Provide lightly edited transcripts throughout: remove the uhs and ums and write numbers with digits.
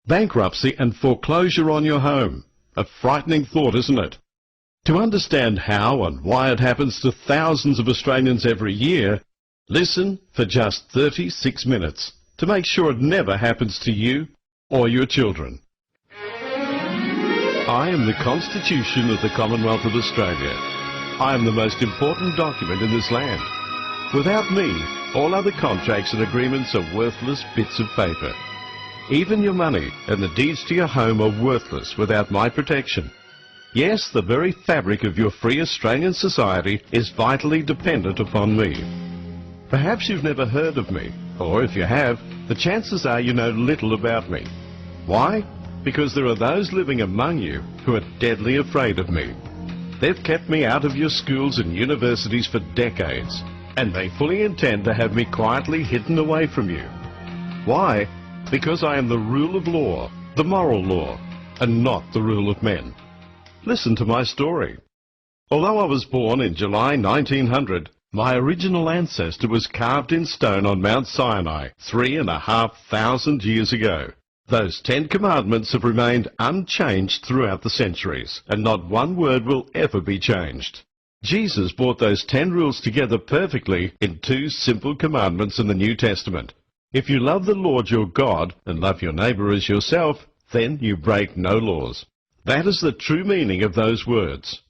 Bankruptcy and foreclosure on your home. A frightening thought, isn't it? To understand how and why it happens to thousands of Australians every year, listen for just 36 minutes to make sure it never happens to you or your children. I am the Constitution of the Commonwealth of Australia. I am the most important document in this land. Without me, all other contracts and agreements are worthless bits of paper. Even your money and the deeds to your home are worthless without my protection. Yes, the very fabric of your free Australian society is vitally dependent upon me. Perhaps you've never heard of me, or if you have, the chances are you know little about me. Why? Because there are those living among you who are deadly afraid of me. They've kept me out of your schools and universities for decades, and they fully intend to have me quietly hidden away from you. Why? Because I am the rule of law, the moral law, and not the rule of men. Listen to my story. Although I was born in July 1900, my original ancestor was carved in stone on Mount Sinai 3,500 years ago. Those 10 commandments have remained unchanged throughout the centuries, and not one word will ever be changed. Jesus brought those 10 rules together perfectly in 2 simple commandments in the New Testament. If you love the Lord your God and love your neighbour as yourself, then you break no laws. That is the true meaning of those words.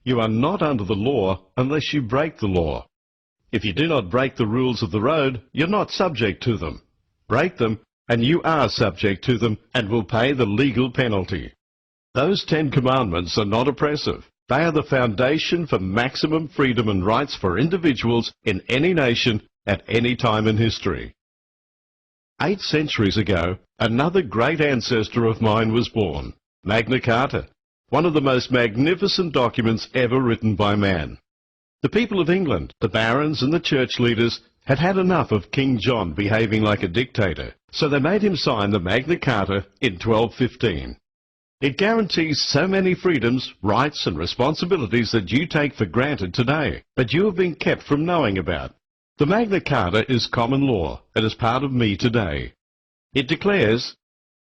You are not under the law unless you break the law. If you do not break the rules of the road, you're not subject to them. Break them, and you are subject to them and will pay the legal penalty. Those 10 commandments are not oppressive. They are the foundation for maximum freedom and rights for individuals in any nation at any time in history. 8 centuries ago, another great ancestor of mine was born, Magna Carta, one of the most magnificent documents ever written by man. The people of England, the barons and the church leaders, had had enough of King John behaving like a dictator, so they made him sign the Magna Carta in 1215. It guarantees so many freedoms, rights and responsibilities that you take for granted today, but you have been kept from knowing about. The Magna Carta is common law and is part of me today. It declares,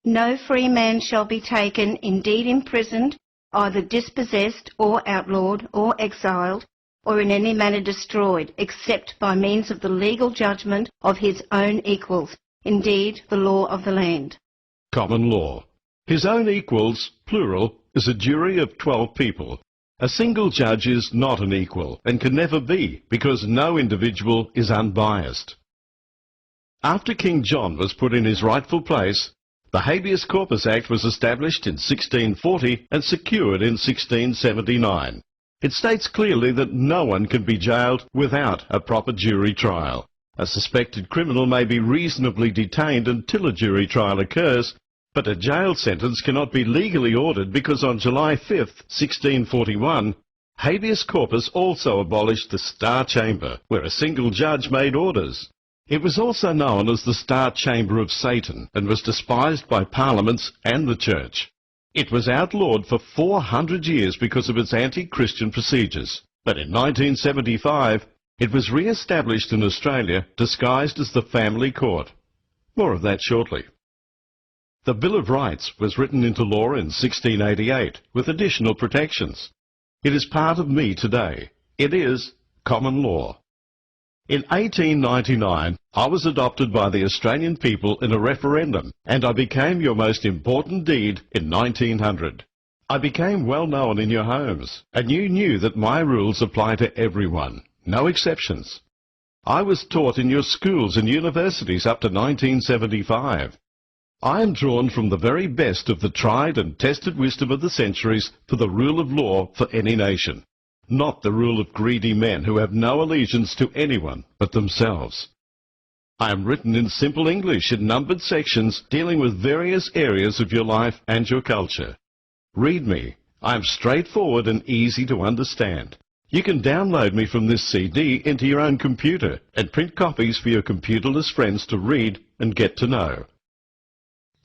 "No free man shall be taken, indeed imprisoned, either dispossessed or outlawed or exiled, or in any manner destroyed, except by means of the legal judgment of his own equals, indeed the law of the land." Common law. His own equals, plural, is a jury of 12 people. A single judge is not an equal and can never be, because no individual is unbiased. After King John was put in his rightful place, the Habeas Corpus Act was established in 1640 and secured in 1679. It states clearly that no one can be jailed without a proper jury trial. A suspected criminal may be reasonably detained until a jury trial occurs, but a jail sentence cannot be legally ordered because on July 5, 1641, Habeas Corpus also abolished the Star Chamber, where a single judge made orders. It was also known as the Star Chamber of Satan and was despised by parliaments and the Church. It was outlawed for 400 years because of its anti-Christian procedures, but in 1975 it was re-established in Australia disguised as the Family Court. More of that shortly. The Bill of Rights was written into law in 1688 with additional protections. It is part of me today. It is common law. In 1899, I was adopted by the Australian people in a referendum, and I became your most important deed in 1900. I became well known in your homes, and you knew that my rules apply to everyone, no exceptions. I was taught in your schools and universities up to 1975. I am drawn from the very best of the tried and tested wisdom of the centuries for the rule of law for any nation, not the rule of greedy men who have no allegiance to anyone but themselves. I am written in simple English in numbered sections dealing with various areas of your life and your culture. Read me. I am straightforward and easy to understand. You can download me from this CD into your own computer and print copies for your computerless friends to read and get to know.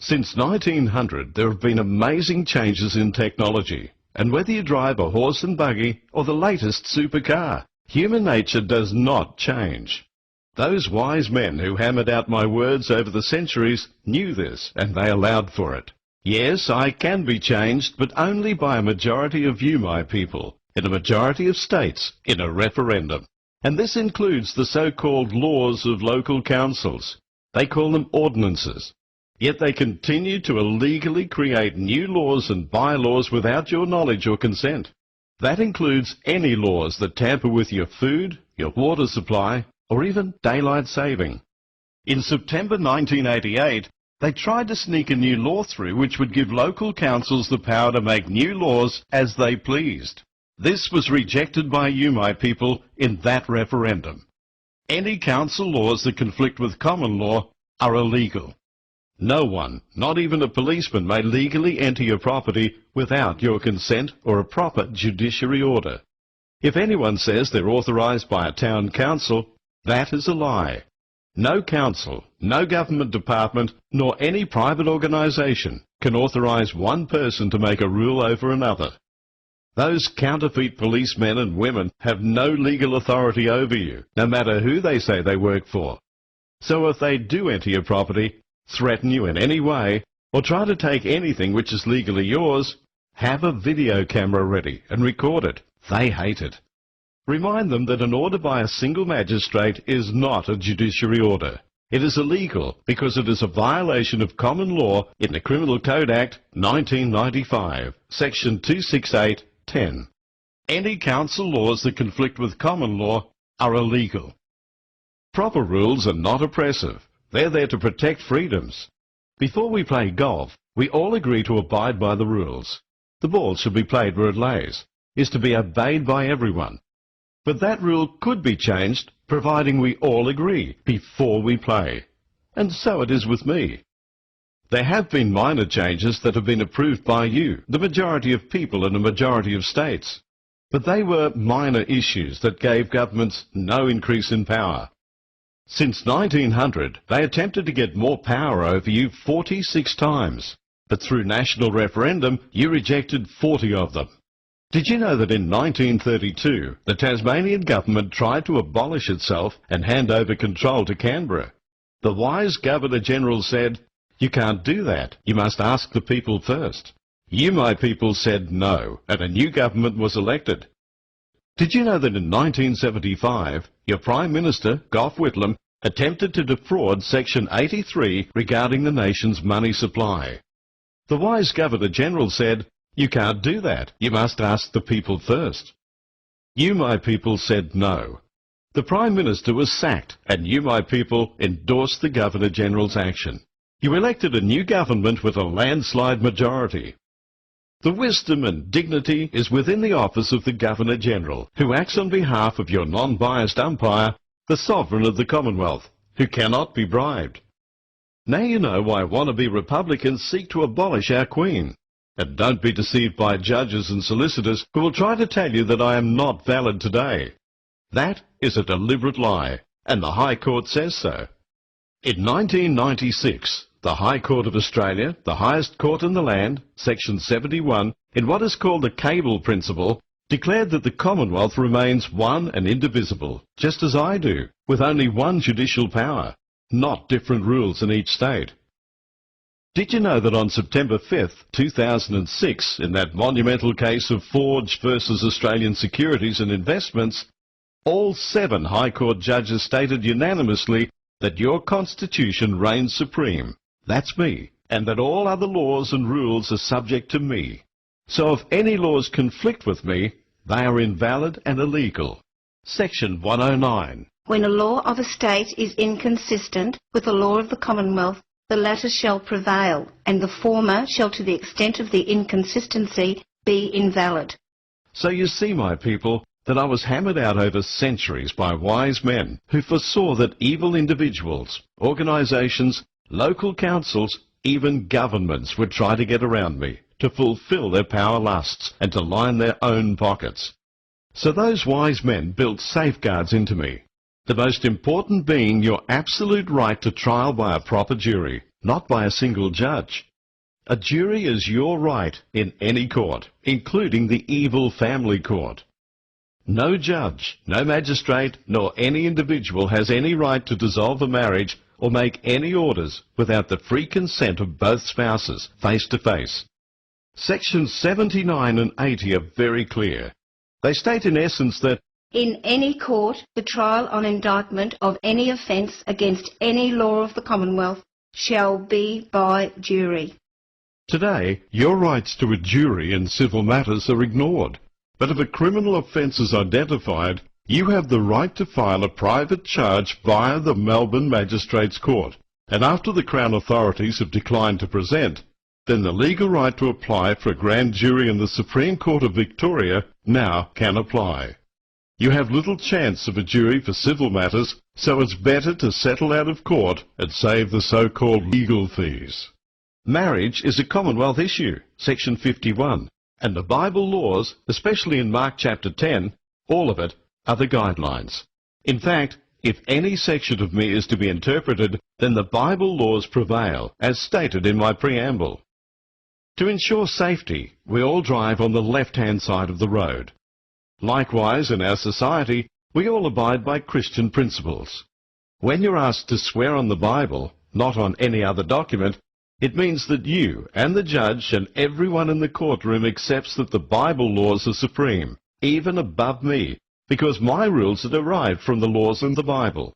Since 1900, there have been amazing changes in technology. And whether you drive a horse and buggy or the latest supercar, human nature does not change. Those wise men who hammered out my words over the centuries knew this, and they allowed for it. Yes, I can be changed, but only by a majority of you, my people, in a majority of states, in a referendum. And this includes the so-called laws of local councils. They call them ordinances. Yet they continue to illegally create new laws and bylaws without your knowledge or consent. That includes any laws that tamper with your food, your water supply, or even daylight saving. In September 1988, they tried to sneak a new law through which would give local councils the power to make new laws as they pleased. This was rejected by you, my people, in that referendum. Any council laws that conflict with common law are illegal. No one, not even a policeman, may legally enter your property without your consent or a proper judiciary order. If anyone says they're authorised by a town council, that is a lie. No council, no government department, nor any private organisation can authorise one person to make a rule over another. Those counterfeit policemen and women have no legal authority over you, no matter who they say they work for. So if they do enter your property, threaten you in any way, or try to take anything which is legally yours, have a video camera ready and record it. They hate it. Remind them that an order by a single magistrate is not a judiciary order. It is illegal because it is a violation of common law in the Criminal Code Act 1995, Section 268(10). Any council laws that conflict with common law are illegal. Proper rules are not oppressive. They're there to protect freedoms. Before we play golf, we all agree to abide by the rules. The ball should be played where it lays, is to be obeyed by everyone. But that rule could be changed, providing we all agree before we play. And so it is with me. There have been minor changes that have been approved by you, the majority of people in a majority of states. But they were minor issues that gave governments no increase in power. Since 1900, they attempted to get more power over you 46 times. But through national referendum, you rejected 40 of them. Did you know that in 1932, the Tasmanian government tried to abolish itself and hand over control to Canberra? The wise Governor-General said, "You can't do that. You must ask the people first." You, my people, said no, and a new government was elected. Did you know that in 1975, your Prime Minister, Gough Whitlam, attempted to defraud Section 83 regarding the nation's money supply? The wise Governor-General said, "You can't do that. You must ask the people first." You, my people, said no. The Prime Minister was sacked, and you, my people, endorsed the Governor-General's action. You elected a new government with a landslide majority. The wisdom and dignity is within the office of the Governor-General, who acts on behalf of your non-biased umpire, the Sovereign of the Commonwealth, who cannot be bribed. Now you know why wannabe Republicans seek to abolish our Queen. And don't be deceived by judges and solicitors who will try to tell you that I am not valid today. That is a deliberate lie, and the High Court says so. In 1996, the High Court of Australia, the highest court in the land, Section 71, in what is called the Cable Principle, declared that the Commonwealth remains one and indivisible, just as I do, with only one judicial power, not different rules in each state. Did you know that on September 5th, 2006, in that monumental case of Forge versus Australian Securities and Investments, all 7 High Court judges stated unanimously that your Constitution reigns supreme, that's me, and that all other laws and rules are subject to me. So if any laws conflict with me, they are invalid and illegal. Section 109. When a law of a state is inconsistent with the law of the Commonwealth, the latter shall prevail, and the former shall, to the extent of the inconsistency, be invalid. So you see, my people, that I was hammered out over centuries by wise men who foresaw that evil individuals, organisations, local councils, even governments would try to get around me, to fulfil their power lusts and to line their own pockets. So those wise men built safeguards into me. The most important being your absolute right to trial by a proper jury, not by a single judge. A jury is your right in any court, including the evil family court. No judge, no magistrate, nor any individual has any right to dissolve a marriage or make any orders without the free consent of both spouses, face to face. Sections 79 and 80 are very clear. They state in essence that in any court, the trial on indictment of any offence against any law of the Commonwealth shall be by jury. today your rights to a jury in civil matters are ignored. But if a criminal offence is identified, you have the right to file a private charge via the Melbourne Magistrates Court. And after the Crown authorities have declined to present, then the legal right to apply for a grand jury in the Supreme Court of Victoria now can apply. You have little chance of a jury for civil matters, so it's better to settle out of court and save the so-called legal fees. Marriage is a Commonwealth issue, Section 51, and the Bible laws, especially in Mark chapter 10, all of it, are the guidelines. In fact, if any section of me is to be interpreted, then the Bible laws prevail, as stated in my preamble. To ensure safety, we all drive on the left-hand side of the road. Likewise, in our society, we all abide by Christian principles. When you're asked to swear on the Bible, not on any other document, it means that you and the judge and everyone in the courtroom accepts that the Bible laws are supreme, even above me, because my rules are derived from the laws in the Bible.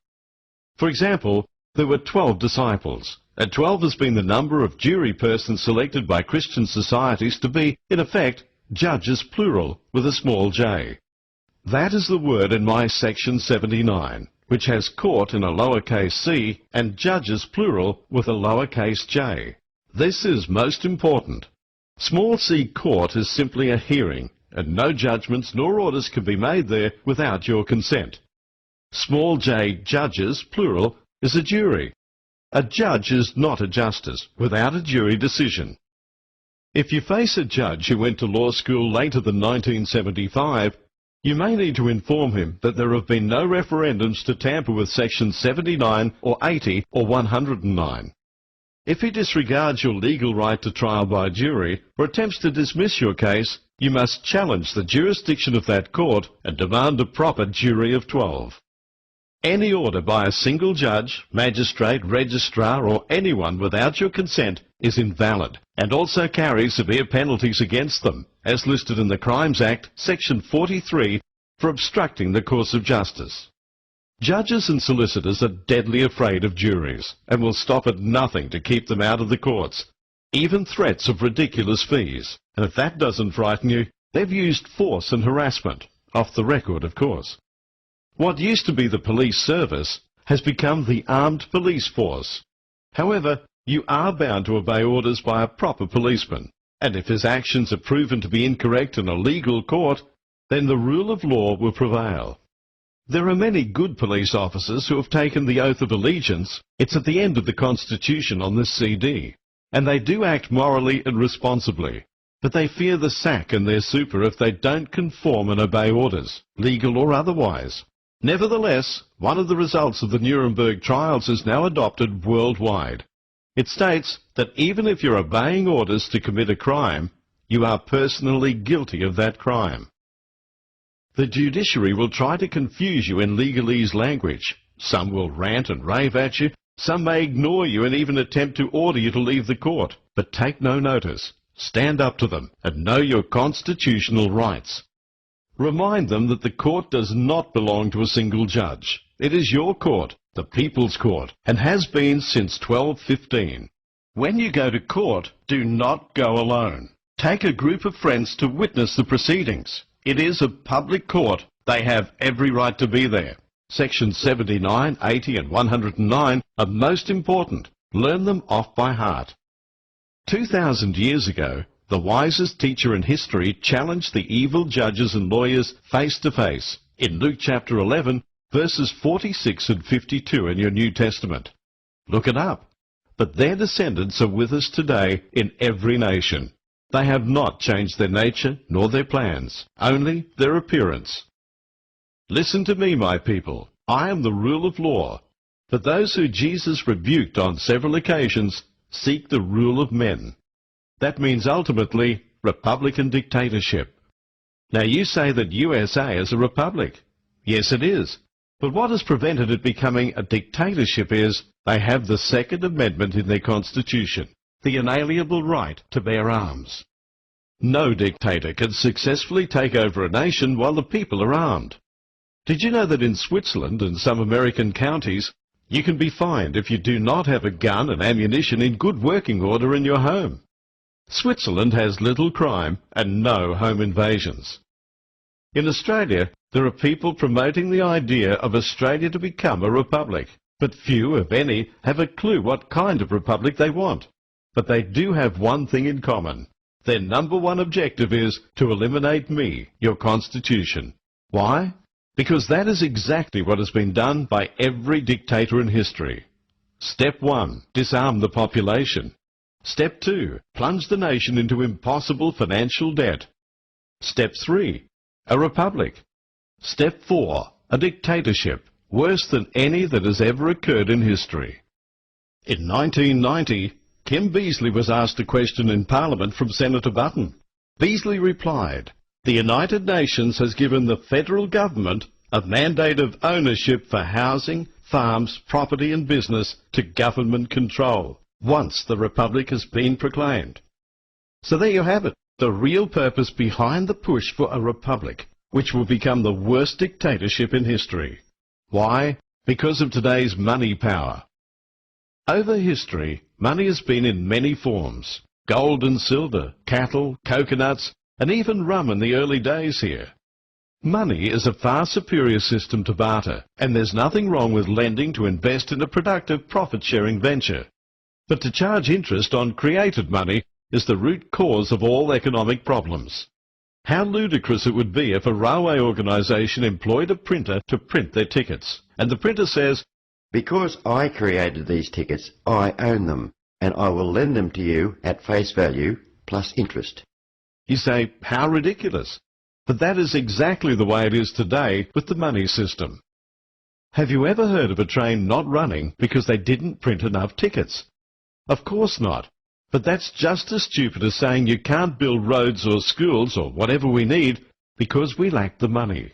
For example, there were 12 disciples, and 12 has been the number of jury persons selected by Christian societies to be, in effect, judges plural with a small j. That is the word in my section 79, which has court in a lowercase c and judges plural with a lowercase j. This is most important. Small c court is simply a hearing, and no judgments nor orders can be made there without your consent. Small j judges plural is a jury. A judge is not a justice without a jury decision. If you face a judge who went to law school later than 1975, you may need to inform him that there have been no referendums to tamper with Section 79 or 80 or 109. If he disregards your legal right to trial by jury or attempts to dismiss your case, you must challenge the jurisdiction of that court and demand a proper jury of 12. Any order by a single judge, magistrate, registrar or anyone without your consent is invalid and also carries severe penalties against them, as listed in the Crimes Act, Section 43, for obstructing the course of justice. Judges and solicitors are deadly afraid of juries and will stop at nothing to keep them out of the courts, even threats of ridiculous fees. And if that doesn't frighten you, they've used force and harassment, off the record of course. What used to be the police service has become the armed police force. However, you are bound to obey orders by a proper policeman, and if his actions are proven to be incorrect in a legal court, then the rule of law will prevail. There are many good police officers who have taken the oath of allegiance. It's at the end of the Constitution on this CD, and they do act morally and responsibly, but they fear the sack and their super if they don't conform and obey orders, legal or otherwise. Nevertheless, one of the results of the Nuremberg trials is now adopted worldwide. It states that even if you're obeying orders to commit a crime, you are personally guilty of that crime. The judiciary will try to confuse you in legalese language. Some will rant and rave at you, some may ignore you and even attempt to order you to leave the court. But take no notice. Stand up to them and know your constitutional rights. Remind them that the court does not belong to a single judge. It is your court, the People's Court, and has been since 1215. When you go to court, do not go alone. Take a group of friends to witness the proceedings. It is a public court. They have every right to be there. Sections 79, 80 and 109 are most important. Learn them off by heart. 2,000 years ago, the wisest teacher in history challenged the evil judges and lawyers face to face in Luke chapter 11, verses 46 and 52 in your New Testament. Look it up. But their descendants are with us today in every nation. They have not changed their nature nor their plans, only their appearance. Listen to me, my people. I am the rule of law. But those who Jesus rebuked on several occasions seek the rule of men. That means ultimately Republican dictatorship. Now you say that USA is a republic. Yes, it is. But what has prevented it becoming a dictatorship is they have the Second Amendment in their constitution, the inalienable right to bear arms. No dictator can successfully take over a nation while the people are armed. Did you know that in Switzerland and some American counties, you can be fined if you do not have a gun and ammunition in good working order in your home? Switzerland has little crime and no home invasions. In Australia, there are people promoting the idea of Australia to become a republic, but few, if any, have a clue what kind of republic they want. But they do have one thing in common. Their number one objective is to eliminate me, your constitution. Why? Because that is exactly what has been done by every dictator in history. Step 1, disarm the population. Step 2, plunge the nation into impossible financial debt. Step 3, a republic. Step 4, a dictatorship, worse than any that has ever occurred in history. In 1990, Kim Beazley was asked a question in Parliament from Senator Button. Beazley replied, "The United Nations has given the federal government a mandate of ownership for housing, farms, property and business to government control, once the Republic has been proclaimed." So there you have it, the real purpose behind the push for a republic, which will become the worst dictatorship in history. Why? Because of today's money power. Over history, money has been in many forms. Gold and silver, cattle, coconuts, and even rum in the early days here. Money is a far superior system to barter, and there's nothing wrong with lending to invest in a productive profit-sharing venture. But to charge interest on created money is the root cause of all economic problems. How ludicrous it would be if a railway organisation employed a printer to print their tickets, and the printer says, "Because I created these tickets, I own them, and I will lend them to you at face value plus interest." You say, how ridiculous. But that is exactly the way it is today with the money system. Have you ever heard of a train not running because they didn't print enough tickets? Of course not. But that's just as stupid as saying you can't build roads or schools or whatever we need because we lack the money.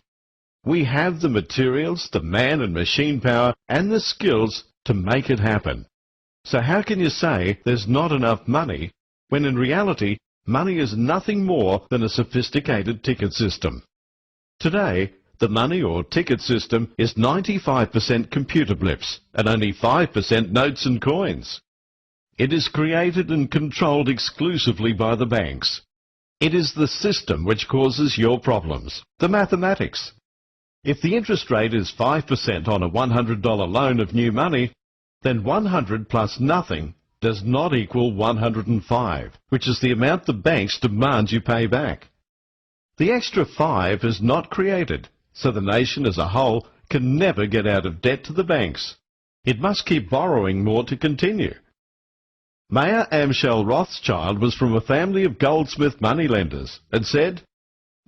We have the materials, the man and machine power and the skills to make it happen. So how can you say there's not enough money when in reality money is nothing more than a sophisticated ticket system? Today, the money or ticket system is 95% computer blips and only 5% notes and coins. It is created and controlled exclusively by the banks. It is the system which causes your problems, the mathematics. If the interest rate is 5% on a $100 loan of new money, then 100 plus nothing does not equal 105, which is the amount the banks demand you pay back. The extra 5 is not created, so the nation as a whole can never get out of debt to the banks. It must keep borrowing more to continue. Mayer Amschel Rothschild was from a family of goldsmith moneylenders and said,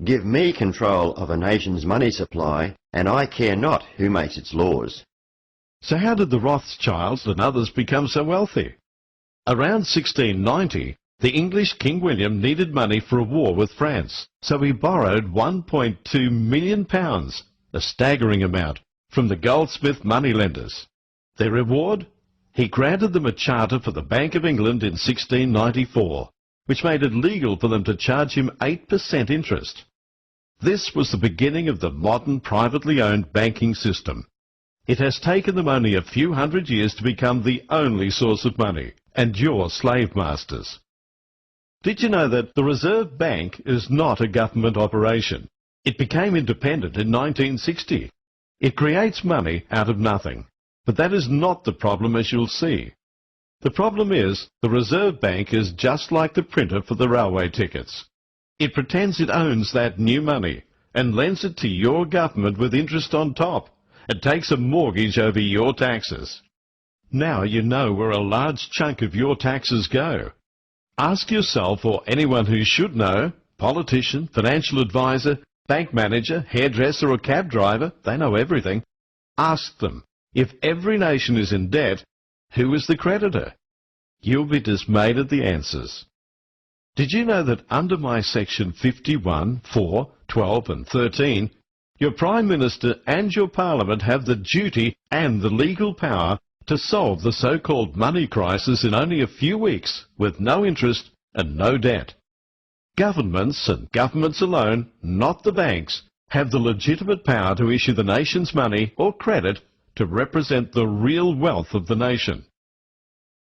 "Give me control of a nation's money supply, and I care not who makes its laws." So how did the Rothschilds and others become so wealthy? Around 1690, the English King William needed money for a war with France, so he borrowed £1.2 million, a staggering amount, from the goldsmith moneylenders. Their reward? He granted them a charter for the Bank of England in 1694, which made it legal for them to charge him 8% interest. This was the beginning of the modern privately owned banking system. It has taken them only a few hundred years to become the only source of money, and your slave masters. Did you know that the Reserve Bank is not a government operation? It became independent in 1960. It creates money out of nothing. But that is not the problem, as you'll see. The problem is the Reserve Bank is just like the printer for the railway tickets. It pretends it owns that new money and lends it to your government with interest on top and takes a mortgage over your taxes. Now you know where a large chunk of your taxes go. Ask yourself or anyone who should know, politician, financial advisor, bank manager, hairdresser or cab driver, they know everything. Ask them. If every nation is in debt, who is the creditor? You'll be dismayed at the answers. Did you know that under my section 51, 4, 12 and 13, Your Prime Minister and your Parliament have the duty and the legal power to solve the so-called money crisis in only a few weeks with no interest and no debt. Governments, and governments alone, not the banks, have the legitimate power to issue the nation's money or credit to represent the real wealth of the nation.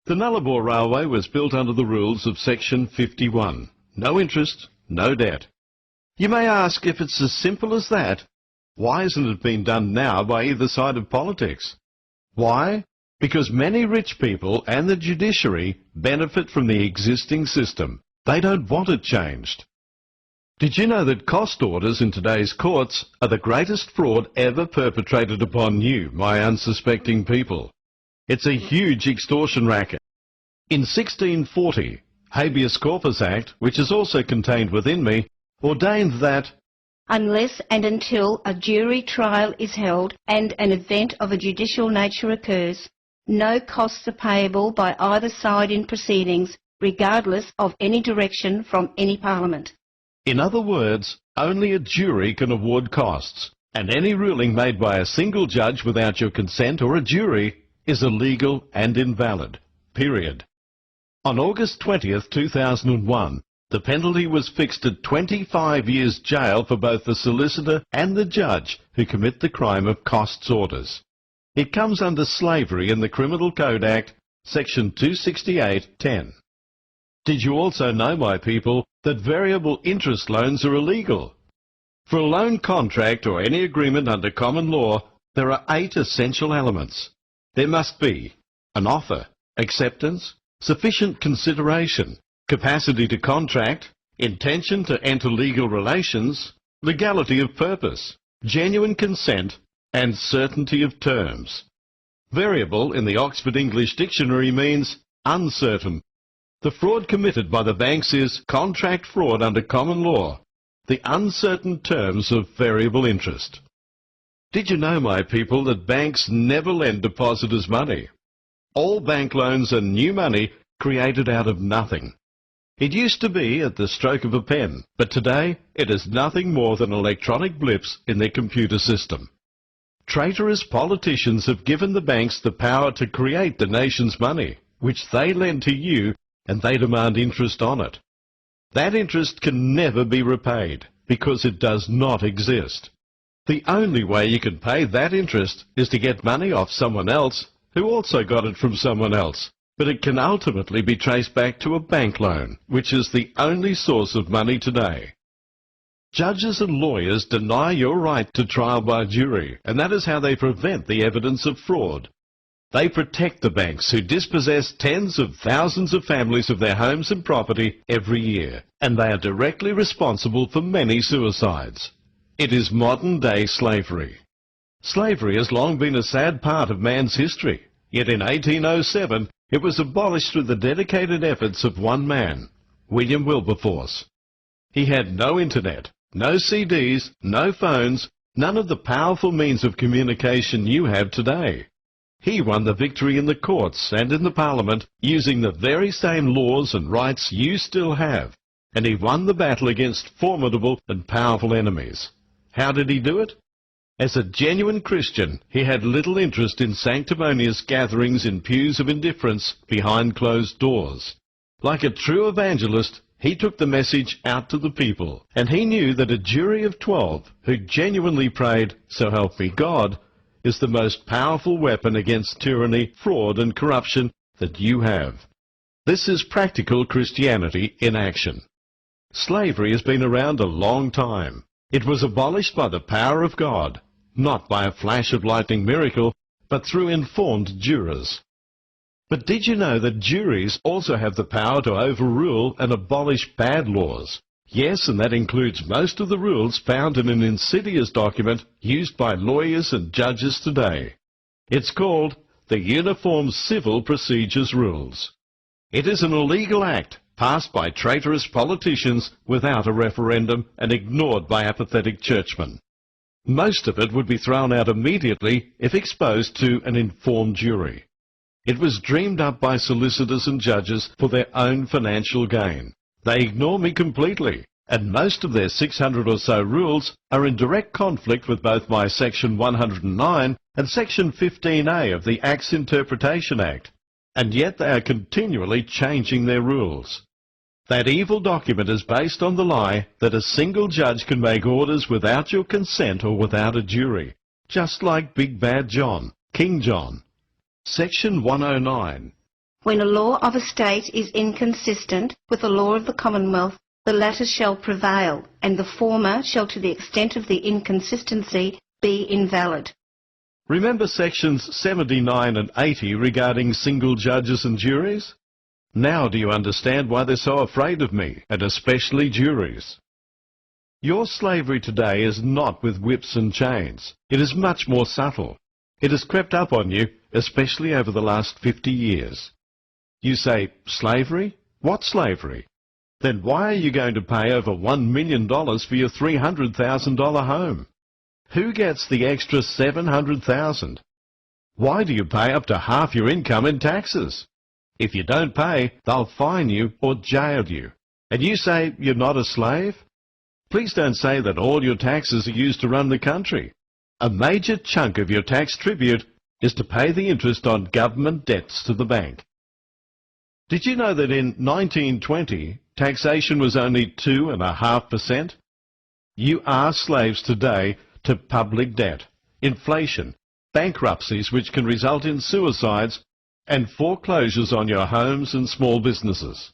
The Nullarbor Railway was built under the rules of Section 51. No interest, no debt. You may ask, if it's as simple as that, why isn't it being done now by either side of politics? Why? Because many rich people and the judiciary benefit from the existing system. They don't want it changed. Did you know that cost orders in today's courts are the greatest fraud ever perpetrated upon you, my unsuspecting people? It's a huge extortion racket. In 1640, Habeas Corpus Act, which is also contained within me, ordained that unless and until a jury trial is held and an event of a judicial nature occurs, no costs are payable by either side in proceedings, regardless of any direction from any Parliament. In other words, only a jury can award costs, and any ruling made by a single judge without your consent or a jury is illegal and invalid. Period. On August 20th, 2001, the penalty was fixed at 25 years jail for both the solicitor and the judge who commit the crime of costs orders. It comes under slavery in the Criminal Code Act, Section 268(10). Did you also know, my people, that variable interest loans are illegal? For a loan contract or any agreement under common law, there are 8 essential elements. There must be an offer, acceptance, sufficient consideration, capacity to contract, intention to enter legal relations, legality of purpose, genuine consent, and certainty of terms. Variable in the Oxford English Dictionary means uncertain. The fraud committed by the banks is contract fraud under common law, the uncertain terms of variable interest. Did you know, my people, that banks never lend depositors money? All bank loans are new money created out of nothing. It used to be at the stroke of a pen, but today it is nothing more than electronic blips in their computer system. Traitorous politicians have given the banks the power to create the nation's money, which they lend to you, and they demand interest on it. That interest can never be repaid, because it does not exist. The only way you can pay that interest is to get money off someone else who also got it from someone else, but it can ultimately be traced back to a bank loan, which is the only source of money today. Judges and lawyers deny your right to trial by jury, and that is how they prevent the evidence of fraud. They protect the banks who dispossess tens of thousands of families of their homes and property every year, and they are directly responsible for many suicides. It is modern-day slavery. Slavery has long been a sad part of man's history, yet in 1807 it was abolished through the dedicated efforts of one man, William Wilberforce. He had no internet, no CDs, no phones, none of the powerful means of communication you have today. He won the victory in the courts and in the Parliament using the very same laws and rights you still have, and he won the battle against formidable and powerful enemies. How did he do it? As a genuine Christian, he had little interest in sanctimonious gatherings in pews of indifference behind closed doors. Like a true evangelist, he took the message out to the people, and he knew that a jury of 12 who genuinely prayed, "So help me God," is the most powerful weapon against tyranny, fraud and corruption that you have. This is practical Christianity in action. Slavery has been around a long time. It was abolished by the power of God, not by a flash of lightning miracle, but through informed jurors. But did you know that juries also have the power to overrule and abolish bad laws? Yes, and that includes most of the rules found in an insidious document used by lawyers and judges today. It's called the Uniform Civil Procedures Rules. It is an illegal act passed by traitorous politicians without a referendum and ignored by apathetic churchmen. Most of it would be thrown out immediately if exposed to an informed jury. It was dreamed up by solicitors and judges for their own financial gain. They ignore me completely, and most of their 600 or so rules are in direct conflict with both my Section 109 and Section 15A of the Acts Interpretation Act, and yet they are continually changing their rules. That evil document is based on the lie that a single judge can make orders without your consent or without a jury, just like Big Bad John, King John. Section 109. When a law of a state is inconsistent with the law of the Commonwealth, the latter shall prevail, and the former shall, to the extent of the inconsistency, be invalid. Remember sections 79 and 80 regarding single judges and juries? Now do you understand why they're so afraid of me, and especially juries? Your slavery today is not with whips and chains. It is much more subtle. It has crept up on you, especially over the last 50 years. You say, slavery? What slavery? Then why are you going to pay over $1 million for your $300,000 home? Who gets the extra $700,000? Why do you pay up to half your income in taxes? If you don't pay, they'll fine you or jail you. And you say you're not a slave? Please don't say that all your taxes are used to run the country. A major chunk of your tax tribute is to pay the interest on government debts to the bank. Did you know that in 1920, taxation was only 2.5%? You are slaves today to public debt, inflation, bankruptcies which can result in suicides, and foreclosures on your homes and small businesses.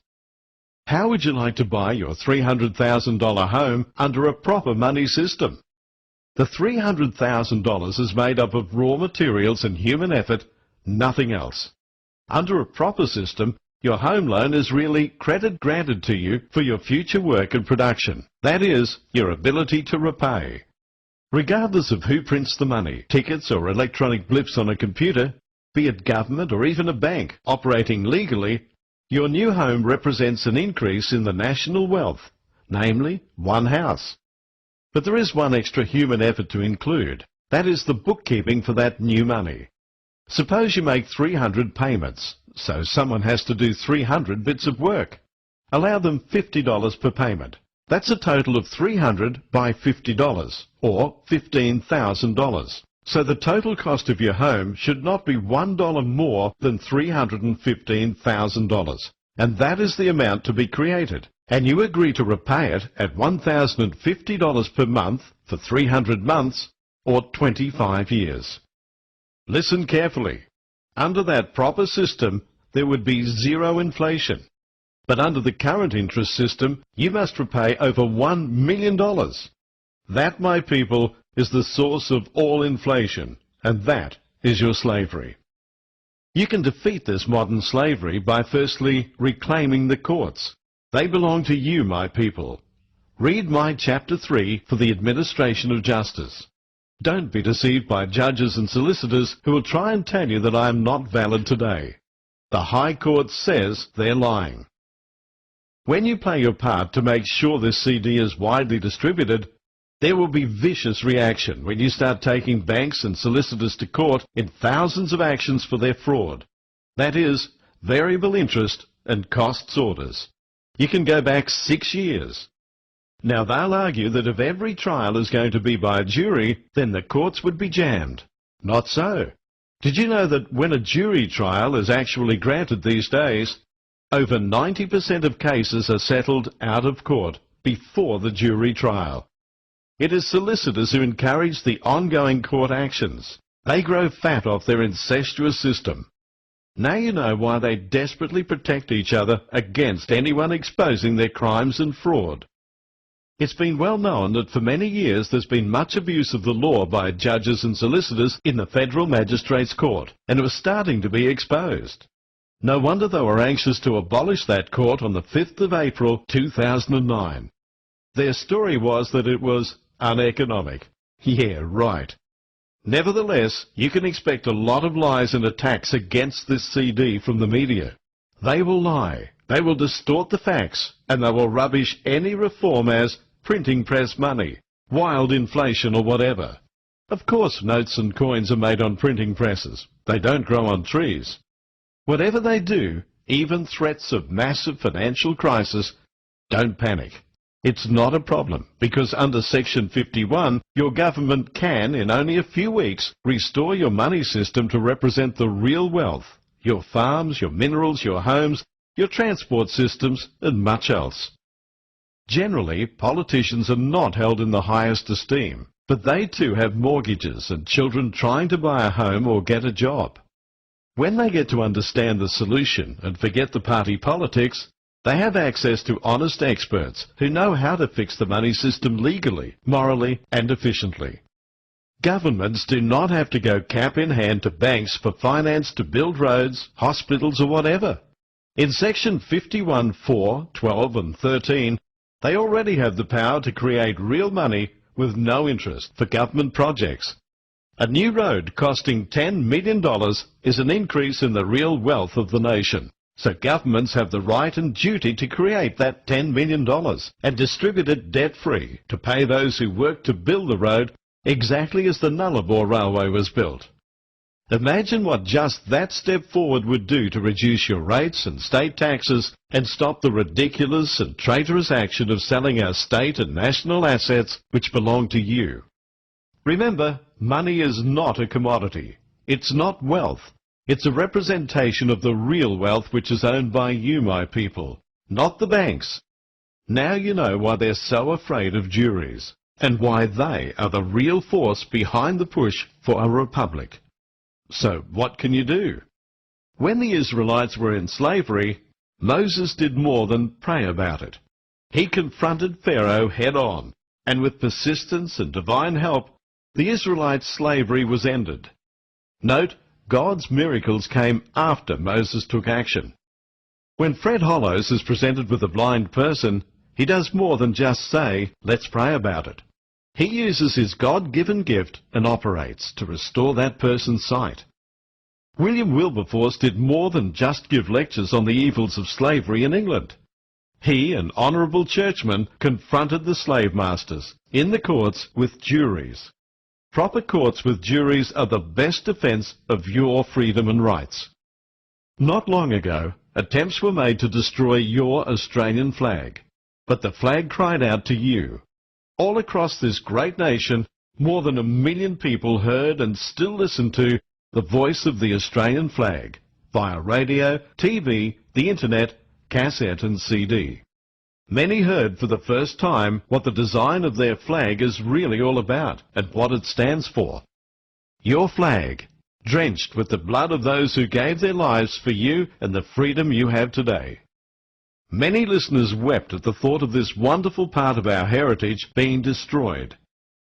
How would you like to buy your $300,000 home under a proper money system? The $300,000 is made up of raw materials and human effort, nothing else. Under a proper system, your home loan is really credit granted to you for your future work and production. That is, your ability to repay. Regardless of who prints the money, tickets or electronic blips on a computer, be it government or even a bank operating legally, your new home represents an increase in the national wealth, namely one house. But there is one extra human effort to include. That is the bookkeeping for that new money. Suppose you make 300 payments, so someone has to do 300 bits of work. Allow them $50 per payment. That's a total of 300 by $50, or $15,000. So the total cost of your home should not be $1 more than $315,000. And that is the amount to be created. And you agree to repay it at $1,050 per month for 300 months, or 25 years. Listen carefully. Under that proper system, there would be zero inflation. But under the current interest system, you must repay over $1 million. That, my people, is the source of all inflation, and that is your slavery. You can defeat this modern slavery by firstly reclaiming the courts. They belong to you, my people. Read my chapter 3 for the administration of justice. Don't be deceived by judges and solicitors who will try and tell you that I am not valid today. The High Court says they're lying. When you play your part to make sure this CD is widely distributed, there will be vicious reaction when you start taking banks and solicitors to court in thousands of actions for their fraud. That is, variable interest and costs orders. You can go back 6 years. Now they'll argue that if every trial is going to be by a jury, then the courts would be jammed. Not so. Did you know that when a jury trial is actually granted these days, over 90% of cases are settled out of court before the jury trial? It is solicitors who encourage the ongoing court actions. They grow fat off their incestuous system. Now you know why they desperately protect each other against anyone exposing their crimes and fraud. It's been well known that for many years there's been much abuse of the law by judges and solicitors in the Federal Magistrates Court, and it was starting to be exposed. No wonder they were anxious to abolish that court on the 5th of April 2009. Their story was that it was uneconomic. Yeah, right. Nevertheless, you can expect a lot of lies and attacks against this CD from the media. They will lie, they will distort the facts, and they will rubbish any reform as printing press money, wild inflation or whatever. Of course notes and coins are made on printing presses. They don't grow on trees. Whatever they do, even threats of massive financial crisis, don't panic. It's not a problem, because under Section 51, your government can, in only a few weeks, restore your money system to represent the real wealth, your farms, your minerals, your homes, your transport systems, and much else. Generally, politicians are not held in the highest esteem, but they too have mortgages and children trying to buy a home or get a job. When they get to understand the solution and forget the party politics, they have access to honest experts who know how to fix the money system legally, morally and efficiently. Governments do not have to go cap in hand to banks for finance to build roads, hospitals or whatever. In Section 51(4), 12 and 13, they already have the power to create real money with no interest for government projects. A new road costing $10 million is an increase in the real wealth of the nation. So governments have the right and duty to create that $10 million and distribute it debt-free to pay those who worked to build the road exactly as the Nullarbor Railway was built. Imagine what just that step forward would do to reduce your rates and state taxes and stop the ridiculous and traitorous action of selling our state and national assets which belong to you. Remember, money is not a commodity. It's not wealth. It's a representation of the real wealth which is owned by you, my people, not the banks. Now you know why they're so afraid of juries, and why they are the real force behind the push for a republic. So what can you do? When the Israelites were in slavery, Moses did more than pray about it. He confronted Pharaoh head-on, and with persistence and divine help, the Israelites' slavery was ended. Note, God's miracles came after Moses took action. When Fred Hollows is presented with a blind person, he does more than just say, let's pray about it. He uses his God-given gift and operates to restore that person's sight. William Wilberforce did more than just give lectures on the evils of slavery in England. He, an honourable churchman, confronted the slave masters in the courts with juries. Proper courts with juries are the best defence of your freedom and rights. Not long ago, attempts were made to destroy your Australian flag, but the flag cried out to you. All across this great nation, more than 1 million people heard and still listen to the voice of the Australian flag via radio, TV, the internet, cassette and CD. Many heard for the first time what the design of their flag is really all about and what it stands for. Your flag, drenched with the blood of those who gave their lives for you and the freedom you have today. Many listeners wept at the thought of this wonderful part of our heritage being destroyed.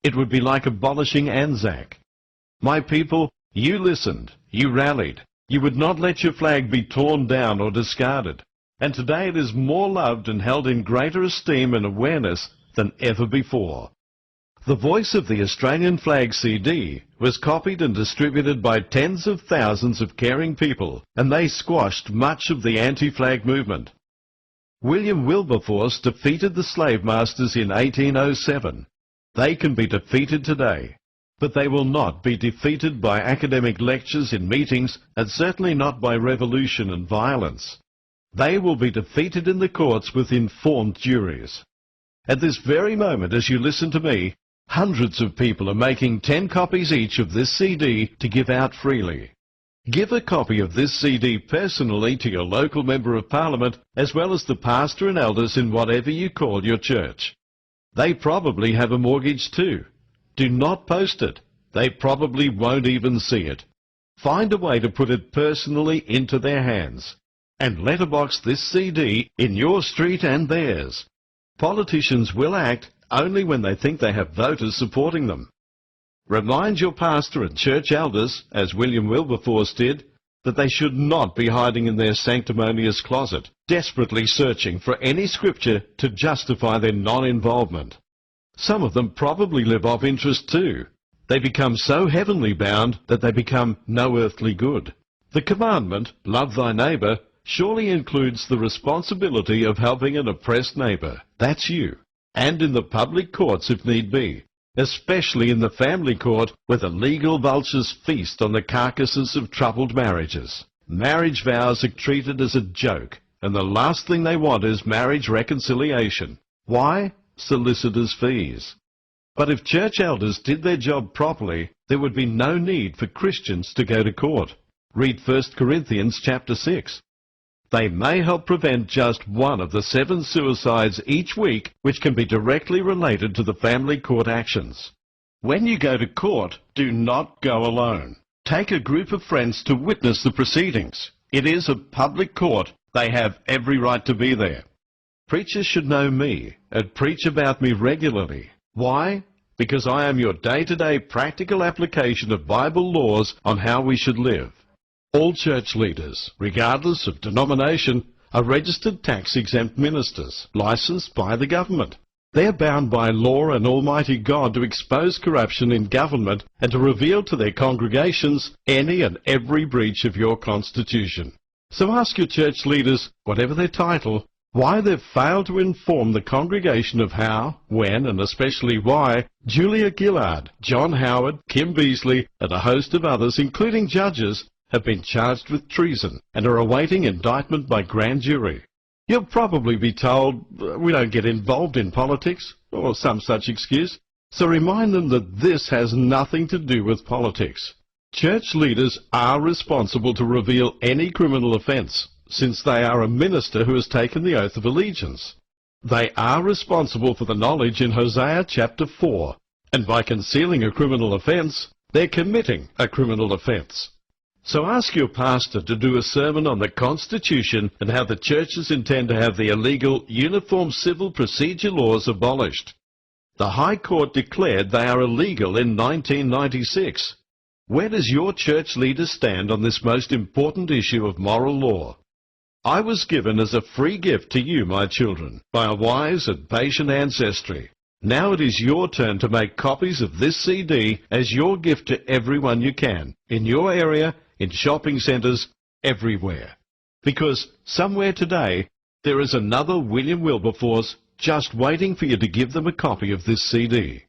It would be like abolishing Anzac. My people, you listened, you rallied. You would not let your flag be torn down or discarded. And today it is more loved and held in greater esteem and awareness than ever before. The Voice of the Australian Flag CD was copied and distributed by tens of thousands of caring people, and they squashed much of the anti-flag movement. William Wilberforce defeated the slave masters in 1807. They can be defeated today, but they will not be defeated by academic lectures in meetings, and certainly not by revolution and violence. They will be defeated in the courts with informed juries. At this very moment, as you listen to me, hundreds of people are making 10 copies each of this CD to give out freely. Give a copy of this CD personally to your local Member of Parliament, as well as the pastor and elders in whatever you call your church. They probably have a mortgage too. Do not post it. They probably won't even see it. Find a way to put it personally into their hands. And letterbox this CD in your street and theirs. Politicians will act only when they think they have voters supporting them. Remind your pastor and church elders, as William Wilberforce did, that they should not be hiding in their sanctimonious closet, desperately searching for any scripture to justify their non-involvement. Some of them probably live off interest too. They become so heavenly bound that they become no earthly good. The commandment, love thy neighbour, surely includes the responsibility of helping an oppressed neighbour. That's you. And in the public courts if need be, especially in the family court where the legal vultures feast on the carcasses of troubled marriages. Marriage vows are treated as a joke, and the last thing they want is marriage reconciliation. Why? solicitors' fees. But if church elders did their job properly, there would be no need for Christians to go to court. Read 1 Corinthians chapter 6. They may help prevent just one of the 7 suicides each week which can be directly related to the family court actions. When you go to court, do not go alone. Take a group of friends to witness the proceedings. It is a public court. They have every right to be there. Preachers should know me and preach about me regularly. Why? Because I am your day-to-day practical application of Bible laws on how we should live. All church leaders, regardless of denomination, are registered tax-exempt ministers, licensed by the government. They are bound by law and Almighty God to expose corruption in government and to reveal to their congregations any and every breach of your constitution. So ask your church leaders, whatever their title, why they've failed to inform the congregation of how, when, and especially why Julia Gillard, John Howard, Kim Beasley, and a host of others, including judges, have been charged with treason and are awaiting indictment by grand jury. You'll probably be told, we don't get involved in politics, or some such excuse, so remind them that this has nothing to do with politics. Church leaders are responsible to reveal any criminal offence, since they are a minister who has taken the oath of allegiance. They are responsible for the knowledge in Hosea chapter 4, and by concealing a criminal offence, they're committing a criminal offence. So ask your pastor to do a sermon on the Constitution and how the churches intend to have the illegal Uniform Civil Procedure laws abolished. The High Court declared they are illegal in 1996. Where does your church leader stand on this most important issue of moral law? I was given as a free gift to you, my children, by a wise and patient ancestry. Now it is your turn to make copies of this CD as your gift to everyone you can, in your area, in shopping centres, everywhere. Because somewhere today, there is another William Wilberforce just waiting for you to give them a copy of this CD.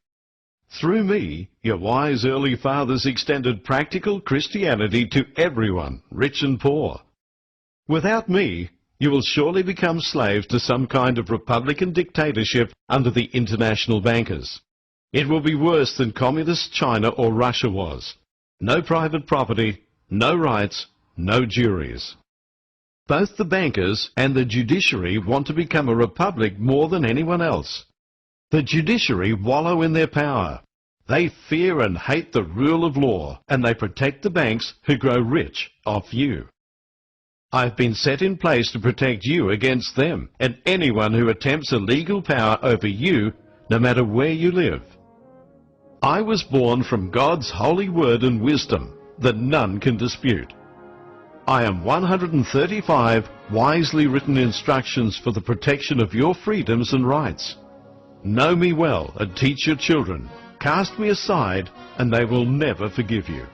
Through me, your wise early fathers extended practical Christianity to everyone, rich and poor. Without me, you will surely become slaves to some kind of Republican dictatorship under the international bankers. It will be worse than communist China or Russia was. No private property, no rights, no juries. Both the bankers and the judiciary want to become a republic more than anyone else. The judiciary wallow in their power. They fear and hate the rule of law, and they protect the banks who grow rich off you. I've been set in place to protect you against them and anyone who attempts a legal power over you, no matter where you live. I was born from God's holy word and wisdom that none can dispute. I am 135 wisely written instructions for the protection of your freedoms and rights. Know me well and teach your children. Cast me aside and they will never forgive you.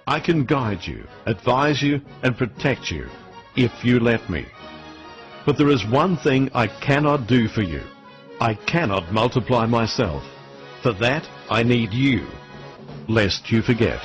I can guide you, advise you, and protect you if you let me. But there is one thing I cannot do for you. I cannot multiply myself. For that, I need you, lest you forget.